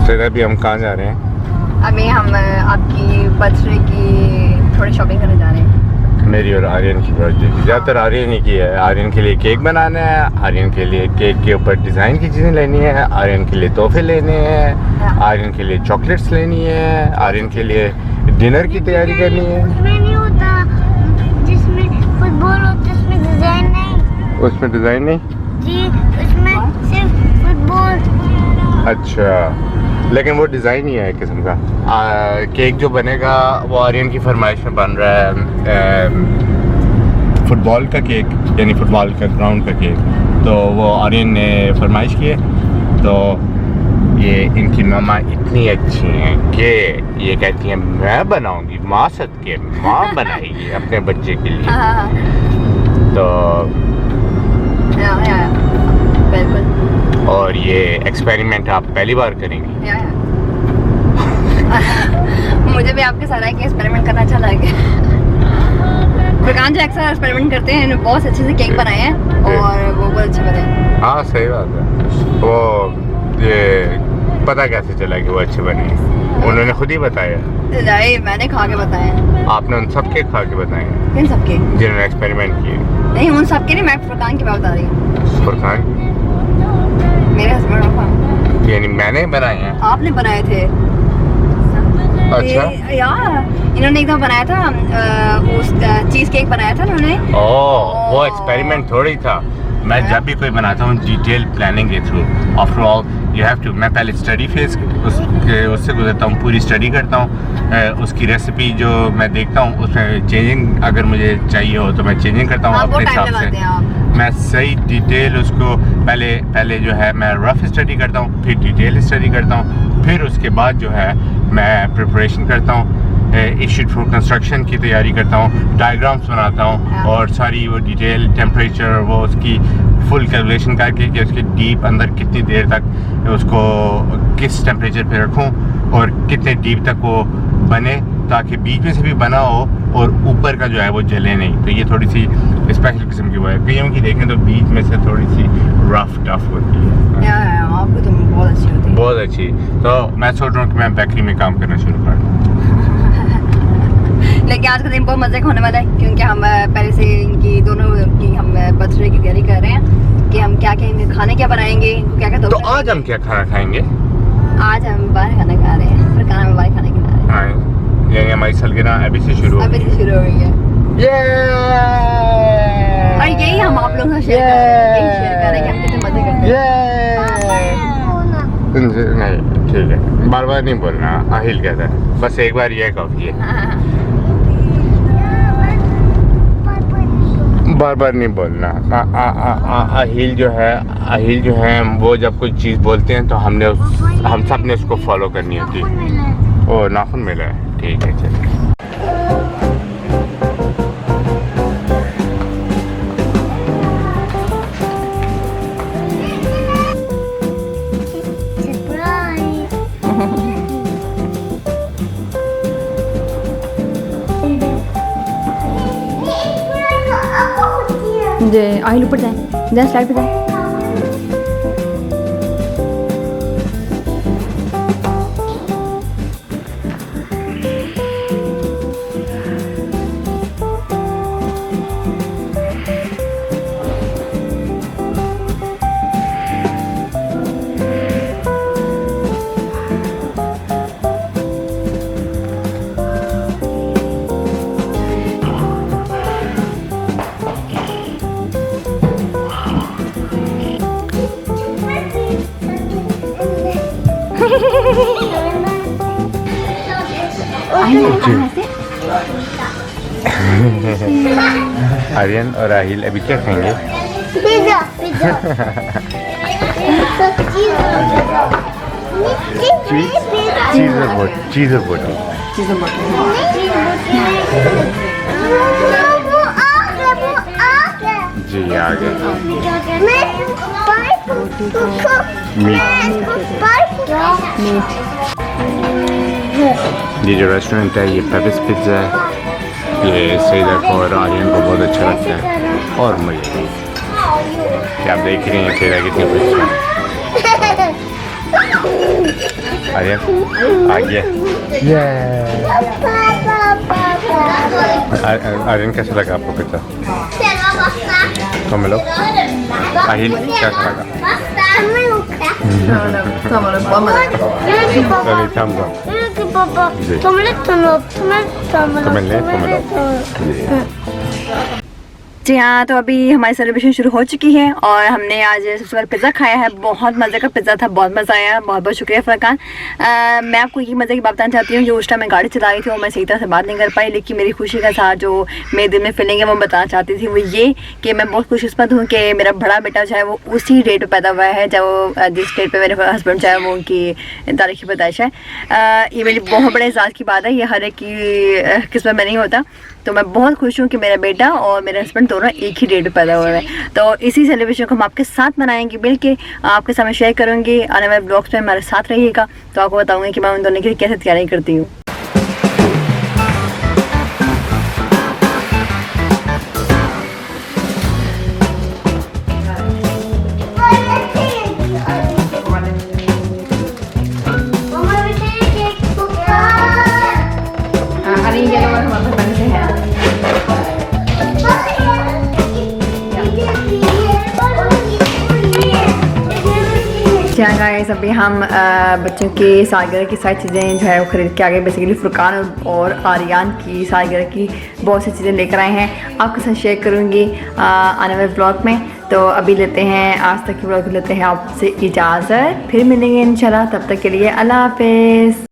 सैदा भी हम कहाँ जा रहे हैं? अभी हम आपकी बर्थडे की थोड़ी शॉपिंग करने जा रहे हैं। मेरी और आर्यन की बर्थडे की ज़्यादातर आर्यन ही की है। आर्यन के लिए केक बनाना है, आर्यन के लिए केक के ऊपर डिज़ाइन की चीज़ें लेनी है, आर्यन के लिए तोहफे लेने हैं, आर्यन के लिए चॉकलेट्स लेनी है, आर्यन के लिए डिनर की तैयारी करनी है। उसमें नहीं होता, जिसमें फुटबॉल होता है उसमें डिजाइन नहीं। उसमें डिज़ाइन नहीं? जी, उसमें सिर्फ फुटबॉल। अच्छा, लेकिन वो डिज़ाइन ही है एक किस्म का। केक जो बनेगा वो आर्यन की फरमाइश में बन रहा है, फुटबॉल का केक, यानी फुटबॉल का ग्राउंड का केक। तो वो आर्यन ने फरमाइश की है। तो ये इनकी मामा इतनी अच्छी हैं कि ये कहती हैं मैं बनाऊंगी, माँ सदके माँ बनाएगी अपने बच्चे के लिए। तो बिल्कुल। और ये एक्सपेरिमेंट आप पहली बार करेंगी? मुझे भी आपके साथ आके एक्सपेरिमेंट करना अच्छा लगे। फरकान जो अक्सर एक्सपेरिमेंट करते हैं, इन्होंने बहुत अच्छे से केक बनाए हैं और वो बहुत अच्छे बने। हाँ सही बात है। वो ये पता कैसे चला कि वो अच्छे बने? उन्होंने खुद ही बताया? नहीं, मैंने खा के बताया। आपने उन सब के खा के बताए? किन सबके? जिन्होंने एक्सपेरिमेंट किए? नहीं, उन सबके नहीं, मैं फरकान की बात बता रही हूँ। फरकान मेरे हस्बैंड यानी मैंने बनाए हैं? आपने बनाए थे। अच्छा यार, इन्होंने एकदम बनाया था, उस चीज केक बनाया था उन्होंने। ओह, वो एक्सपेरिमेंट थोड़ी था। मैं जब भी कोई बनाता हूँ डिटेल प्लानिंग के through, after all you have to, मैं पहले स्टडी फेज उससे गुजरता हूँ, पूरी स्टडी करता हूँ, उसकी रेसिपी जो मैं देखता हूँ उसमें चेंजिंग अगर मुझे चाहिए हो तो मैं चेंजिंग करता हूँ अपने हिसाब से। मैं सही डिटेल उसको पहले जो है मैं रफ स्टडी करता हूँ, फिर डिटेल स्टडी करता हूँ, फिर उसके बाद जो है मैं प्रिपरेशन करता हूँ, इशूड फॉर कंस्ट्रक्शन की तैयारी करता हूँ, डायग्राम्स बनाता हूँ और सारी वो डिटेल टेम्परेचर वो उसकी फुल कैलकुलेशन करके कि उसके डीप अंदर कितनी देर तक उसको किस टेम्परेचर पे रखूँ और कितने डीप तक वो बने ताकि बीच में से भी बना हो और ऊपर का जो है वो जले नहीं। तो ये थोड़ी सी स्पेशल किस्म की वो है। कईयों की देखें तो बीच में से थोड़ी सी रफ टफ होती है। आपको तो बहुत अच्छी होती है। बहुत अच्छी। तो मैं सोच रहा हूँ कि मैं बेकरी में काम करना शुरू कर दूँ। लेकिन आज का दिन बहुत मजे का होने वाला है क्योंकि हम पहले से इनकी दोनों की हम बर्थडे की तैयारी कर रहे हैं कि हम क्या क्या खाने क्या बनाएंगे, क्या क्या। तो आज हम क्या खाना खाएंगे? आज हम बाहर खाना खा रहे हैं, फिर खाना में बाहर खाने खिला रहे हैं। यानी हमारी सालगिरह अभी से शुरू हो गई है। और यही हम आप लोगों से शेयर कर रहे हैं कि हम कितने मजे करते हैं। नहीं ठीक है, बार बार नहीं बोलना, आहिल कहता है, बस एक बार ये काफी है। बार बार नहीं बोलना। आहिल जो है वो जब कोई चीज़ बोलते हैं तो हम सब ने उसको फॉलो करनी होती है। ओ नाखून मिला है, ठीक है चलिए। आहिल ऊपर जाए स्लाइड पे जाए। आर्यन और आहिल अभी क्या खाएंगे? पिज़्ज़ा। चीज़ और बोटी। जी आ गए। ये जो रेस्टोरेंट है ये पेपिस पिज़्ज़ा है, ये सईदा को और आर्यन को बहुत अच्छा लगता है और मुझे। क्या आप देख रहे हैं सईदा कितनी खुश है। आर्यन आ गया। आर्यन कैसा लगा आपको पिज्जा? तो मिलो आहिल कैसा लगा? Thums up. जी हाँ, तो अभी हमारी सेलिब्रेशन शुरू हो चुकी है और हमने आज सबसे पहले पिज़्ज़ा खाया है। बहुत मज़े का पिज़्ज़ा था, बहुत मज़ा आया। बहुत बहुत शुक्रिया फरकान। मैं आपको ये मज़े की बात बताना चाहती हूँ कि उस टाइम मैं गाड़ी चला रही थी और मैं सही तरह से बात नहीं कर पाई, लेकिन मेरी खुशी का साथ जो मेरे दिल में फीलिंग है वो बताना चाहती थी, वो ये कि मैं बहुत खुशकिस्मत हूँ कि मेरा बड़ा बेटा जो है वो उसी डेट पर पैदा हुआ है जब जिस डेट पर मेरे हस्बैंड जो है वो उनकी तारीख़ी पैदाइश है। ये मेरी बहुत बड़े एजाज़ की बात है, ये हर एक की किस्मत में नहीं होता। तो मैं बहुत खुश हूँ कि मेरा बेटा और मेरे हस्बैंड दोनों एक ही डेट पे पैदा हुए हैं। तो इसी सेलिब्रेशन को हम आपके साथ मनाएंगे, मिलके आपके सामने शेयर करूँगी। आने वाले ब्लॉग्स में हमारे साथ रहिएगा, तो आपको बताऊँगी कि मैं उन दोनों की कैसे तैयारी करती हूँ। क्या गाइस, अभी हम बच्चों की सालगिरह की सारी चीज़ें जो है वो खरीद के आ गए। बेसिकली फुरकान और आर्यन की सालगिरह की बहुत सी चीज़ें लेकर आए हैं, आपके साथ शेयर करूँगी आने वाले ब्लॉग में। तो अभी लेते हैं आज तक के ब्लॉग लेते हैं आपसे इजाज़त, फिर मिलेंगे इंशाल्लाह। तब तक के लिए अल्लाह हाफ़िज़।